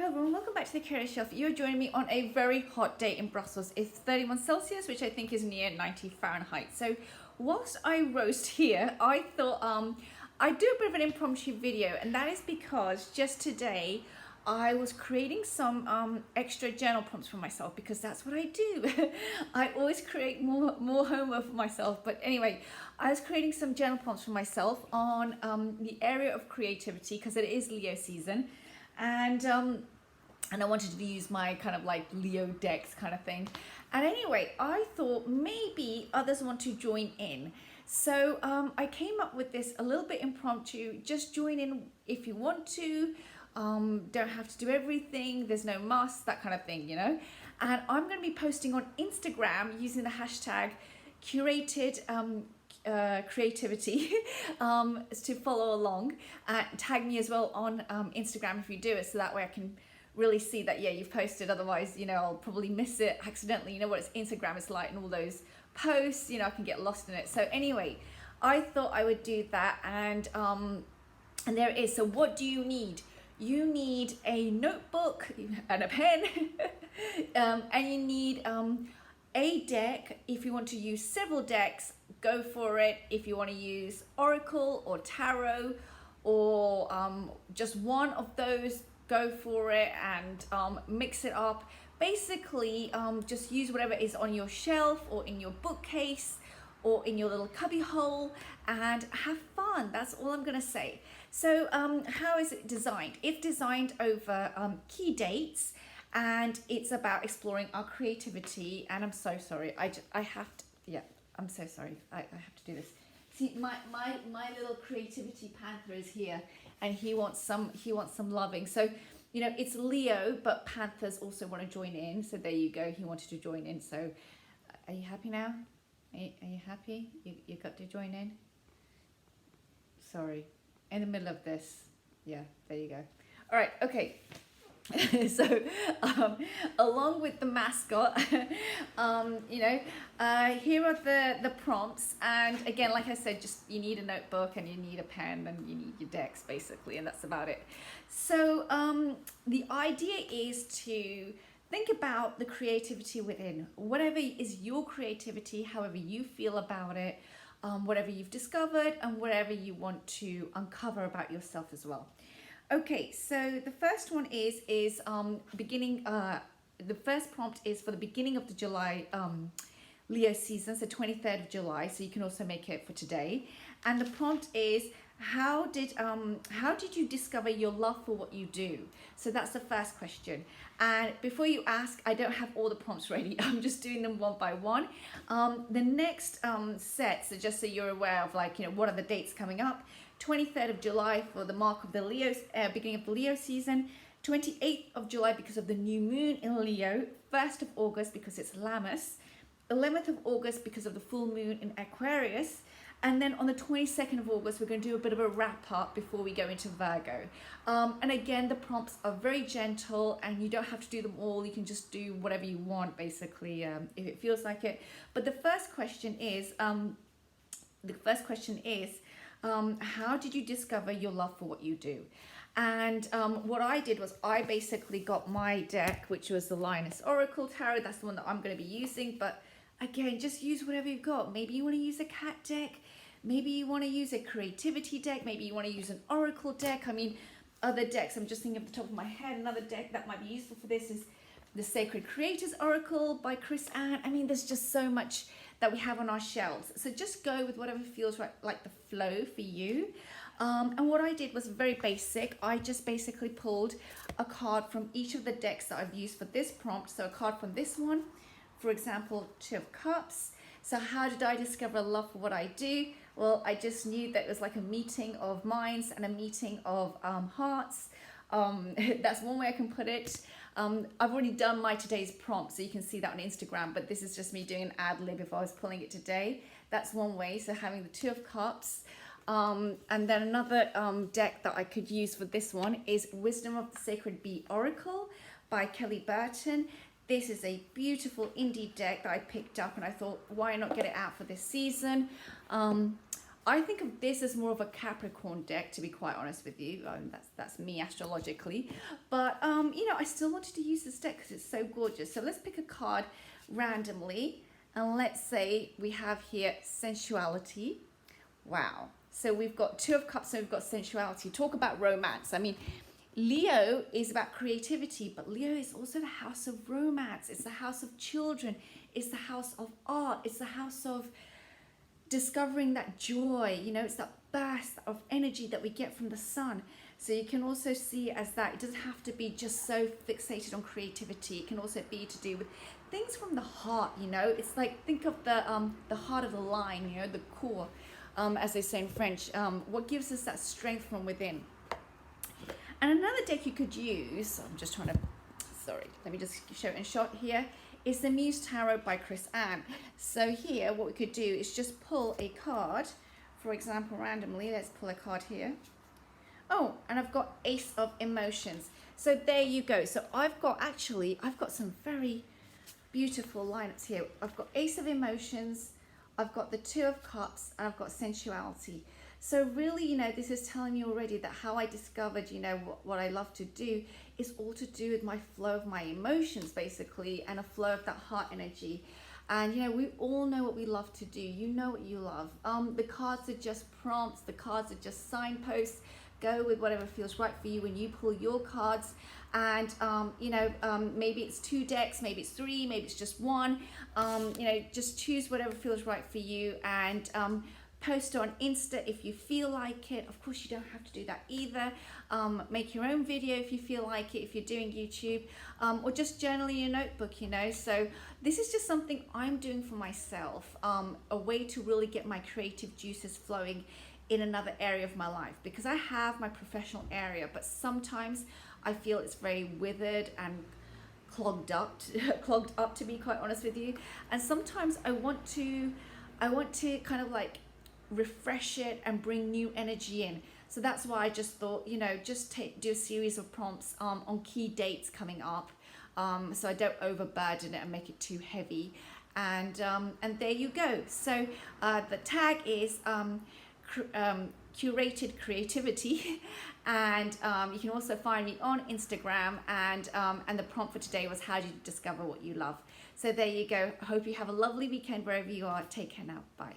Hello everyone, welcome back to the Aquarius Shelf. You're joining me on a very hot day in Brussels. It's 31 Celsius, which I think is near 90 Fahrenheit. So whilst I roast here, I thought I'd do a bit of an impromptu video, and that is because just today I was creating some extra journal prompts for myself, because that's what I do. I always create more homework for myself. But anyway, I was creating some journal prompts for myself on the area of creativity, because it is Leo season. And I wanted to use my kind of like Leo decks kind of thing. And anyway, I thought maybe others want to join in. So I came up with this a little bit impromptu. Just join in if you want to. Don't have to do everything. There's no must, that kind of thing, you know. And I'm going to be posting on Instagram using the hashtag curated creativity to follow along. Tag me as well on Instagram if you do it, so that way I can really see that, yeah, you've posted. Otherwise, you know, I'll probably miss it accidentally. You know what Instagram is like, and all those posts, you know, I can get lost in it. So anyway, I thought I would do that, and there it is. So what do you need? You need a notebook and a pen, and you need a deck. If you want to use several decks, go for it. If you want to use Oracle or Tarot or just one of those, go for it, and mix it up. Basically, just use whatever is on your shelf or in your bookcase or in your little cubby hole, and have fun. That's all I'm gonna say. So how is it designed? It's designed over key dates, and it's about exploring our creativity. And I'm so sorry, I have to, yeah, I'm so sorry, I have to do this. See, my little creativity panther is here, and he wants some loving. So, you know, it's Leo, but panthers also want to join in. So there you go, he wanted to join in. So are you happy now? Are you happy? You got to join in? Sorry, in the middle of this. Yeah, there you go. All right, okay. So along with the mascot, you know, here are the prompts. And again, like I said, just you need a notebook and you need a pen and you need your decks, basically, and that's about it. So the idea is to think about the creativity within, whatever is your creativity, however you feel about it, whatever you've discovered, and whatever you want to uncover about yourself as well. Okay, so the first one is beginning. The first prompt is for the beginning of the July Leo season, so 23rd of July. So you can also make it for today. And the prompt is, how did you discover your love for what you do? So that's the first question. And before you ask, I don't have all the prompts ready. I'm just doing them one by one. The next set, so just so you're aware of, like, you know, what are the dates coming up. 23rd of July for the mark of the Leo, beginning of the Leo season. 28th of July because of the new moon in Leo. 1st of August because it's Lammas. 11th of August because of the full moon in Aquarius. And then on the 22nd of August, we're going to do a bit of a wrap up before we go into Virgo. And again, the prompts are very gentle, and you don't have to do them all. You can just do whatever you want, basically, if it feels like it. But the first question is, how did you discover your love for what you do? And what I did was I basically got my deck, which was the Lioness Oracle Tarot. That's the one that I'm going to be using. But again, just use whatever you've got. Maybe you want to use a cat deck. Maybe you want to use a creativity deck. Maybe you want to use an oracle deck. I mean, other decks, I'm just thinking off the top of my head, another deck that might be useful for this is the Sacred Creators Oracle by Chris Ann. I mean, there's just so much that we have on our shelves. So just go with whatever feels right, like the flow for you. And what I did was very basic. I just basically pulled a card from each of the decks that I've used for this prompt. So a card from this one, for example, Two of Cups. So how did I discover a love for what I do? Well, I just knew that it was like a meeting of minds and a meeting of hearts. That's one way I can put it. I've already done my today's prompt, so you can see that on Instagram, but this is just me doing an ad lib if I was pulling it today. That's one way, so having the Two of Cups. And then another deck that I could use for this one is Wisdom of the Sacred Bee Oracle by Kelly Burton. This is a beautiful indie deck that I picked up, and I thought, why not get it out for this season? I think of this as more of a Capricorn deck, to be quite honest with you. That's me astrologically. But, you know, I still wanted to use this deck because it's so gorgeous. So let's pick a card randomly. And let's say we have here sensuality. Wow. So we've got Two of Cups and we've got sensuality. Talk about romance. I mean, Leo is about creativity, but Leo is also the house of romance. It's the house of children. It's the house of art. It's the house of discovering that joy, you know, it's that burst of energy that we get from the sun. So you can also see as that it doesn't have to be just so fixated on creativity. It can also be to do with things from the heart, you know. It's like, think of the heart of the lion, you know, the core, as they say in French, what gives us that strength from within. And another deck you could use, I'm just trying to, sorry, let me just show it in shot here, is the Muse Tarot by Chris Ann. So here, what we could do is just pull a card, for example, randomly. Let's pull a card here. Oh, and I've got Ace of Emotions. So there you go. So I've got some very beautiful lineups here. I've got Ace of Emotions, I've got the Two of Cups, and I've got Sensuality. So really, you know, this is telling me already that how I discovered, you know, what I love to do is all to do with my flow of my emotions, basically, and a flow of that heart energy. And, you know, we all know what we love to do. You know what you love. The cards are just prompts. The cards are just signposts. Go with whatever feels right for you when you pull your cards. And, you know, maybe it's 2 decks, maybe it's 3, maybe it's just 1. You know, just choose whatever feels right for you. And, post on Insta if you feel like it. Of course, you don't have to do that either. Make your own video if you feel like it, if you're doing YouTube, or just journal in your notebook, you know. So this is just something I'm doing for myself, a way to really get my creative juices flowing in another area of my life, because I have my professional area, but sometimes I feel it's very withered and clogged up to be quite honest with you. And sometimes I want to kind of like refresh it and bring new energy in. So that's why I just thought, you know, just do a series of prompts on key dates coming up, so I don't overburden it and make it too heavy. And there you go. So the tag is curated creativity, and you can also find me on Instagram. And the prompt for today was, how do you discover what you love? So there you go. I hope you have a lovely weekend wherever you are. Take care now. Bye.